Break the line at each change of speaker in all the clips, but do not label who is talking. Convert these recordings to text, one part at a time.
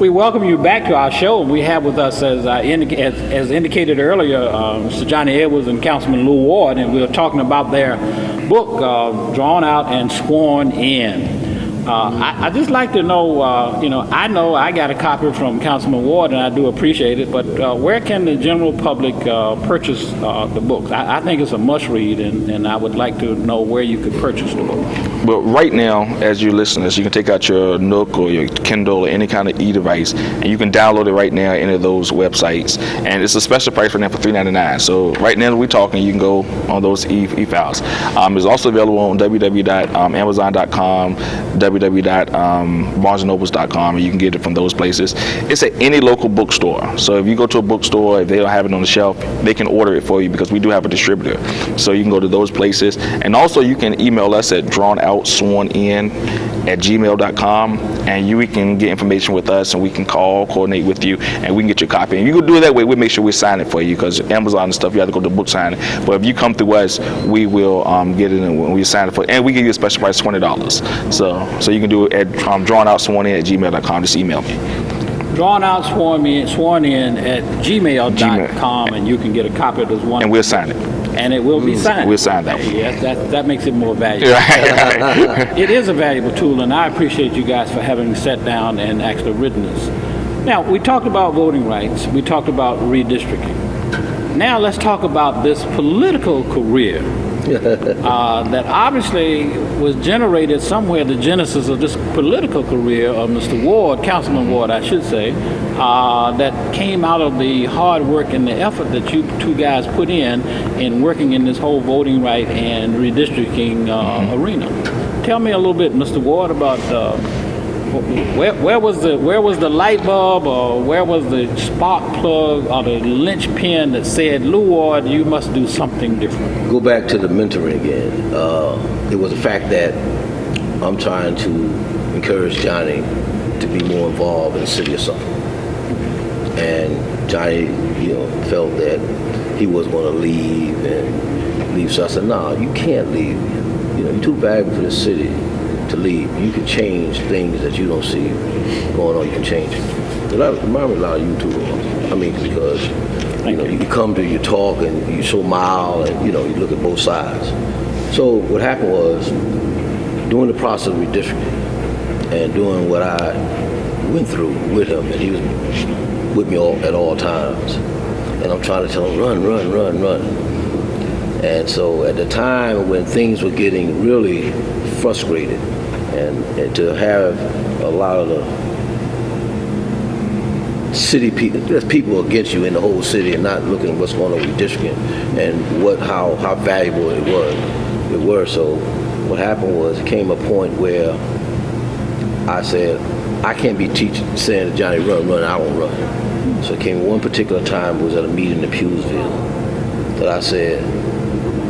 We welcome you back to our show. We have with us, as indicated earlier, Mr. Johnnie Edwards and Councilman Lue Ward, and we're talking about their book, Drawn Out and Sworn In. I'd just like to know, I know I got a copy from Councilman Ward, and I do appreciate it, but where can the general public purchase the books? I think it's a must-read, and I would like to know where you could purchase the book.
Well, right now, as you listen to this, you can take out your Nook or your Kindle or any kind of e-device, and you can download it right now at any of those websites. And it's a special price for them for $3.99. So right now that we're talking, you can go on those e-files. It's also available on www.amazon.com, www.barnesandnobles.com, and you can get it from those places. It's at any local bookstore. So if you go to a bookstore, if they don't have it on the shelf, they can order it for you because we do have a distributor. So you can go to those places. And also you can email us at drawnoutSwornIn@gmail.com, and we can get information with us, and we can coordinate with you, and we can get your copy. And you can do it that way. We'll make sure we sign it for you, because Amazon and stuff, you have to go to the book signing. But if you come through us, we will get it, and we sign it for, and we give you a special price, $20. So you can do it at drawnoutSwornIn@gmail.com. Just email me.
DrawnoutSwornIn@gmail.com, and you can get a copy of this one.
And we'll sign it.
And it will be signed.
We'll sign that one.
Yes, that makes it more valuable. It is a valuable tool, and I appreciate you guys for having sat down and actually written this. Now, we talked about voting rights. We talked about redistricting. Now let's talk about this political career that obviously was generated somewhere, the genesis of this political career of Mr. Ward, Councilman Ward, I should say, that came out of the hard work and the effort that you two guys put in working in this whole voting right and redistricting arena. Tell me a little bit, Mr. Ward, about where was the light bulb, or where was the spark plug or the linchpin that said, Lue Ward, you must do something different?
Go back to the mentoring again. It was the fact that I'm trying to encourage Johnnie to be more involved in the city of Suffolk. And Johnnie, felt that he was going to leave. So I said, no, you can't leave. You're too valuable for the city to leave. You can change things that you don't see going on. You can change it. But I remind me a lot of you too. Because you come to, you talk, and you're so mild, and you look at both sides. So what happened was, during the process of redistricting and doing what I went through with him, and he was with me at all times, and I'm trying to tell him, run. And so at the time when things were getting really frustrated, and to have a lot of the city people, there's people against you in the whole city and not looking at what's going on with redistricting and how valuable it was. So what happened was, it came a point where I said, I can't be saying to Johnnie, run, I don't run. So it came one particular time, it was at a meeting in Pewsville, that I said,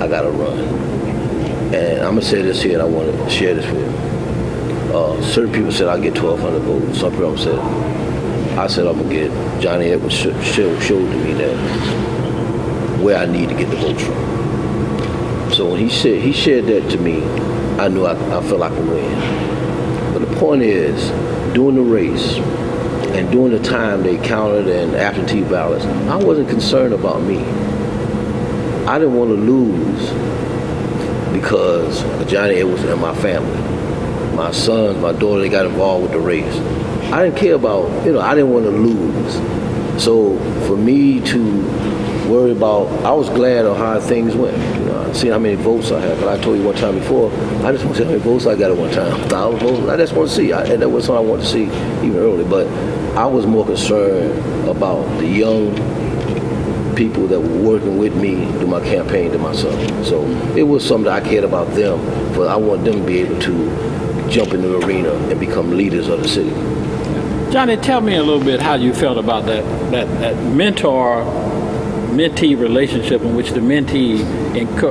I gotta run. And I'm gonna say this here, and I want to share this with you. Certain people said I'll get 1,200 votes. Some people said, I'm gonna get, Johnnie Edwards showed to me that where I need to get the votes from. So when he shared that to me, I knew I felt I could win. But the point is, during the race and during the time they counted and absentee ballots, I wasn't concerned about me. I didn't want to lose because of Johnnie Edwards and my family. My sons, my daughter, they got involved with the race. I didn't care about, I didn't want to lose. So for me to worry about, I was glad on how things went. See how many votes I had. But I told you one time before, I just want to see how many votes I got at one time. 1,000 votes. I just want to see. And that was something I wanted to see even early. But I was more concerned about the young people that were working with me through my campaign than myself. So it was something that I cared about them, but I want them to be able to jump in the arena and become leaders of the city.
Johnnie, tell me a little bit how you felt about that mentor-mentee relationship, in which the mentee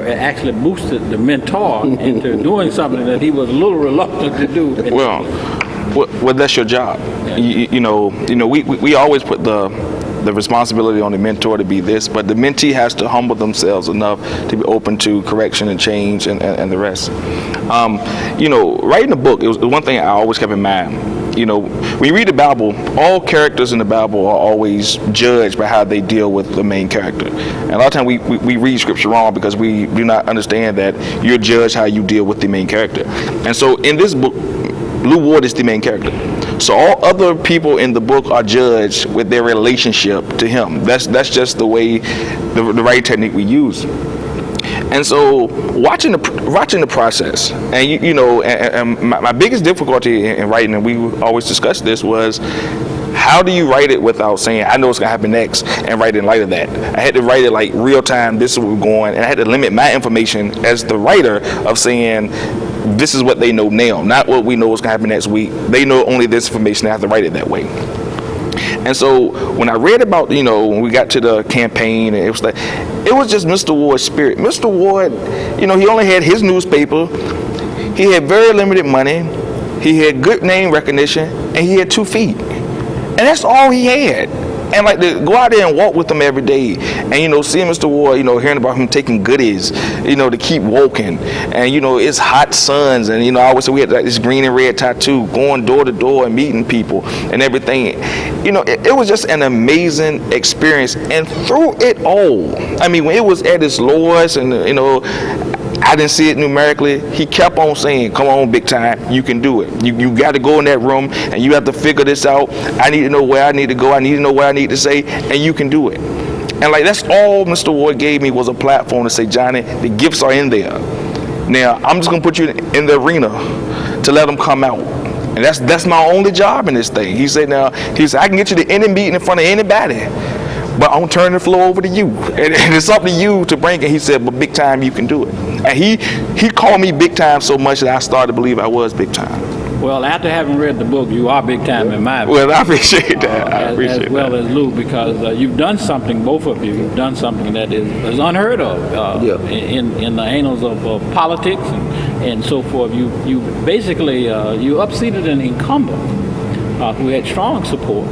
actually boosted the mentor into doing something that he was a little reluctant to do.
Well, that's your job. Yeah. We always put the responsibility on the mentor to be this, but the mentee has to humble themselves enough to be open to correction and change and the rest. Writing a book, it was one thing I always kept in mind. you know, when you read the Bible, all characters in the Bible are always judged by how they deal with the main character. And a lot of times we read scripture wrong because we do not understand that you're judged how you deal with the main character. And so in this book, Lue Ward is the main character. So all other people in the book are judged with their relationship to him. That's just the way, the right technique we use. And so watching the process, and you know, and my biggest difficulty in writing, and we always discuss this, was how do you write it without saying, I know what's gonna happen next, and write in light of that. I had to write it like real time, this is where we're going, and I had to limit my information as the writer of saying, this is what they know now, not what we know what's gonna happen next week. They know only this information, I have to write it that way. And so when I read about, you know, when we got to the campaign, and it was just Mr. Ward's spirit. Mr. Ward, you know, he only had his newspaper, he had very limited money, he had good name recognition, and he had 2 feet. And that's all he had. And like to go out there and walk with him every day, and you know, seeing Mr. Ward, you know, hearing about him taking goodies, you know, to keep walking, and you know, it's hot suns, and you know, I always say we had like this green and red tattoo, going door to door and meeting people and everything. You know, it was just an amazing experience. And through it all, I mean, when it was at its lowest, and you know, I didn't see it numerically, he kept on saying, come on, big time, you can do it. You got to go in that room and you have to figure this out. I need to know where I need to go. I need to know what I need to say, and you can do it. And like, that's all Mr. Ward gave me, was a platform to say, Johnny, the gifts are in there. Now, I'm just going to put you in the arena to let them come out. And that's my only job in this thing. He said, I can get you to any meeting in front of anybody, but I'm turning the floor over to you. And it's up to you to bring it. He said, but big time, you can do it. And he called me big time so much that I started to believe I was big time.
Well, after having read the book, you are big time in my opinion.
Well, I appreciate that.
As well as Lou, because you've done something, both of you, you've done something that is unheard of in the annals of politics and so forth. You basically, you upseated an incumbent who had strong support.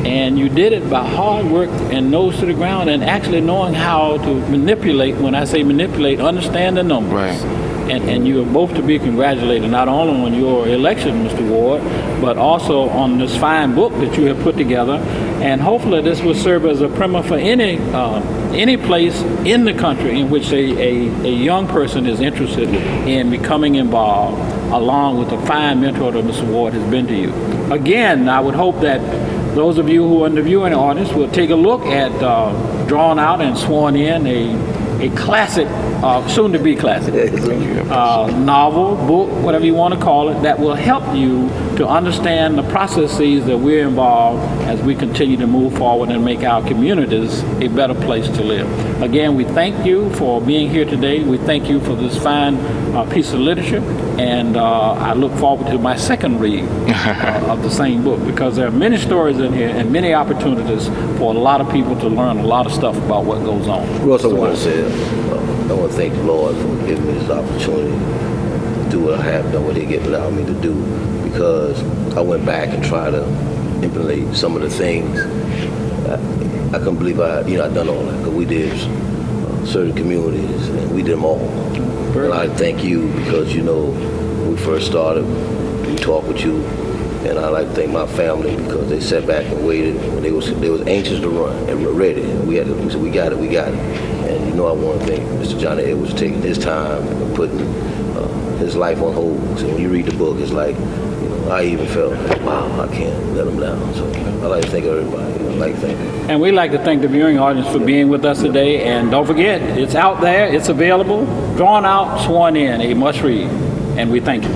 And you did it by hard work and nose to the ground, and actually knowing how to manipulate. When I say manipulate, understand the numbers.
Right.
And you are both to be congratulated, not only on your election, Mr. Ward, but also on this fine book that you have put together. And hopefully this will serve as a primer for any place in the country in which a young person is interested in becoming involved, along with the fine mentor that Mr. Ward has been to you. Again, I would hope that those of you who are in the viewing audience will take a look at drawn out and sworn in a classic, soon to be classic, novel, book, whatever you want to call it, that will help you to understand the processes that we're involved as we continue to move forward and make our communities a better place to live. Again, we thank you for being here today. We thank you for this fine piece of literature, and I look forward to my second read of the same book, because there are many stories in here and many opportunities for a lot of people to learn a lot of stuff about what goes on.
Well, I want to say, I want to thank the Lord for giving me this opportunity to do what I have done, what He allowed me to do, because I went back and tried to implement some of the things. I couldn't believe I'd done all that, because we did certain communities, and we did them all. And I thank you, because, you know, when we first started, we talked with you, and I like to thank my family, because they sat back and waited, and they was anxious to run, and we're ready. And we said, we got it. And you know, I want to thank Mr. Johnny Edwards for taking his time and putting his life on hold. So when you read the book, it's like, you know, I even felt, wow, I can't let him down. So I like to thank everybody. I like to thank you.
And we'd like to thank the viewing audience for being with us today. And don't forget, it's out there, it's available, drawn out, sworn in, a must read. And we thank you.